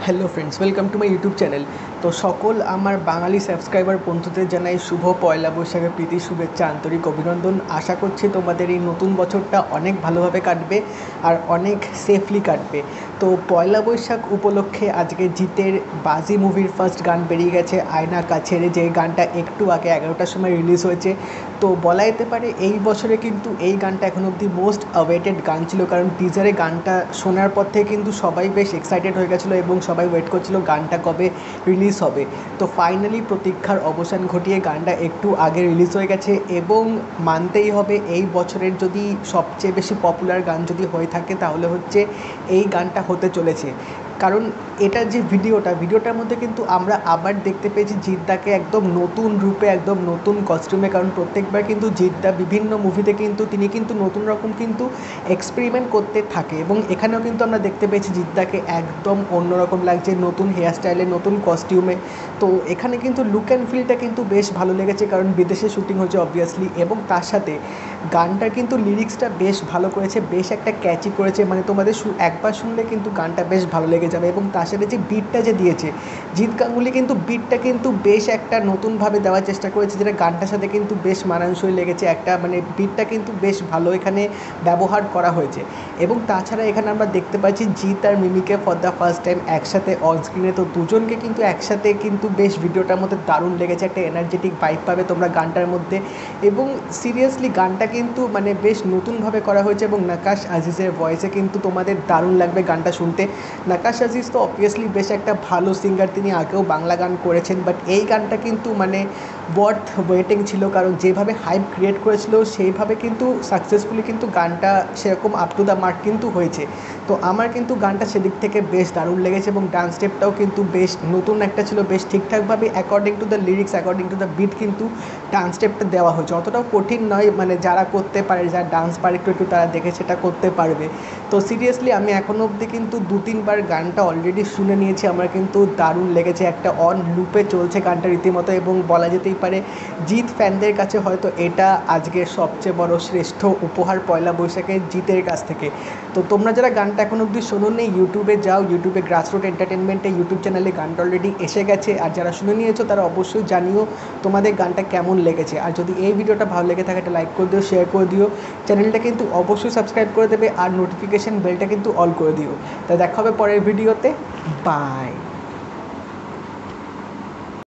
Hello friends, welcome to my YouTube channel. তো সকল আমার বাঙালি সাবস্ক্রাইবার বন্ধুদের জানাই শুভ পয়লা বৈশাখের প্রীতি শুভেচ্ছা, আন্তরিক অভিনন্দন। আশা করছি তোমাদের এই নতুন বছরটা অনেক ভালোভাবে কাটবে আর অনেক সেফলি কাটবে। তো পয়লা বৈশাখ উপলক্ষে আজকে জিতের বাজি মুভির ফার্স্ট গান বেরিয়ে গেছে, আয়না কাছের, যে গানটা একটু আগে 11টার সময় রিলিজ হয়েছে। তো বলা যেতে পারে এই বছরে কিন্তু এই গানটা এখন অবধি মোস্ট অ্যাওয়েটেড গান ছিল, কারণ টিজারে গানটা শোনার পর থেকে কিন্তু সবাই বেশ এক্সাইটেড হয়ে গেছিলো এবং সবাই ওয়েট করছিল গানটা কবে রিলিজ হবে। তো ফাইনালি প্রতীক্ষার অবসান ঘটিয়ে গানটা একটু আগে রিলিজ হয়ে গেছে এবং মানতেই হবে এই বছরের যদি সবচেয়ে বেশি পপুলার গান যদি হয়ে থাকে তাহলে হচ্ছে এই গানটা হতে চলেছে। কারণ এটার যে ভিডিওটার মধ্যে কিন্তু আমরা আবার দেখতে পেয়েছি জিদ্দাকে একদম নতুন রূপে, একদম নতুন কস্টিউমে। কারণ প্রত্যেকবার কিন্তু জিদ্দা বিভিন্ন মুভিতে কিন্তু তিনি কিন্তু নতুন রকম কিন্তু এক্সপেরিমেন্ট করতে থাকে এবং এখানেও কিন্তু আমরা দেখতে পেয়েছি জিদ্দাকে একদম অন্যরকম লাগছে, নতুন হেয়ারস্টাইলে, নতুন কস্টিউমে। তো এখানে কিন্তু লুক অ্যান্ড ফিলটা কিন্তু বেশ ভালো লেগেছে, কারণ বিদেশে শ্যুটিং হচ্ছে অবভিয়াসলি, এবং তার সাথে গানটার কিন্তু লিরিক্সটা বেশ ভালো করেছে, বেশ একটা ক্যাচি করেছে। মানে তোমাদের একবার শুনলে কিন্তু গানটা বেশ ভালো লেগে যাবে। এবং তার সাথে যে বিটটা যে দিয়েছে জিৎ গাঙ্গুলি, কিন্তু বিটটা কিন্তু বেশ একটা নতুনভাবে দেওয়ার চেষ্টা করেছে, যেটা গানটার সাথে কিন্তু বেশ মানানসই লেগেছে। একটা মানে বিটটা কিন্তু বেশ ভালো এখানে ব্যবহার করা হয়েছে। এবং তাছাড়া এখানে আমরা দেখতে পাচ্ছি জিৎ আর মিমিকে ফর দ্য ফার্স্ট টাইম একসাথে অন স্ক্রিনে। তো দুজনকে কিন্তু একসাথে কিন্তু বেশ ভিডিওটার মধ্যে দারুণ লেগেছে, একটা এনার্জেটিক ভাইব পাবে তোমরা গানটার মধ্যে। এবং সিরিয়াসলি গানটা কিন্তু মানে বেশ নতুনভাবে করা হয়েছে এবং নাকাশ আজিজের ভয়েসে কিন্তু তোমাদের দারুণ লাগবে গানটা শুনতে। নাকাশ আজিজ তো অবভিয়াসলি বেশ একটা ভালো সিঙ্গার, তিনি আগেও বাংলা গান করেছেন, বাট এই গানটা কিন্তু মানে ওয়ার্থ ওয়েটিং ছিল, কারণ যেভাবে হাইপ ক্রিয়েট করেছিল সেইভাবে কিন্তু সাকসেসফুলি কিন্তু গানটা সেরকম আপ টু দ্য মার্ক কিন্তু হয়েছে। তো আমার কিন্তু গানটা সেদিক থেকে বেশ দারুণ লেগেছে এবং ডান্স স্টেপটাও কিন্তু বেশ নতুন একটা ছিল, বেশ ঠিকঠাকভাবে according to the lyrics, according to the beat কিন্তু ডান্স স্টেপটা দেওয়া হয়েছে। অতটাও কঠিন নয়, মানে যারা করতে পারে, যারা ডান্স পারে একটু একটু, তারা দেখে সেটা করতে পারবে। তো সিরিয়াসলি আমি এখনও অবধি কিন্তু 2-3বার গানটা অলরেডি শুনে নিয়েছি, আমার কিন্তু দারুণ লেগেছে, একটা অন লুপে চলছে গানটা রীতিমতো। এবং বলা যেতেই পারে জিৎ ফ্যানদের কাছে হয়তো এটা আজকের সবচেয়ে বড় শ্রেষ্ঠ উপহার পয়লা বৈশাখে জিতের কাছ থেকে। তো তোমরা যারা গানটা এখন অবধি শোনোনি, ইউটিউবে যাও, ইউটিউবে গ্রাসরুট এন্টারটেনমেন্টে ইউটিউব চ্যানেলে গানটা অলরেডি এসে গেছে। আর যারা শুনে নিয়েছো তারা অবশ্যই জানিও তোমাদের গানটা কেমন লেগেছে। আর যদি এই ভিডিওটা ভালো লেগে থাকে একটা লাইক করে দিও, শেয়ার করে দিও, চ্যানেলটা কিন্তু অবশ্যই সাবস্ক্রাইব করে দেবে আর নোটিফিকেশান বেলটা কিন্তু অল করে দিও। তা দেখা হবে পরের ভিডিওতে। বাই।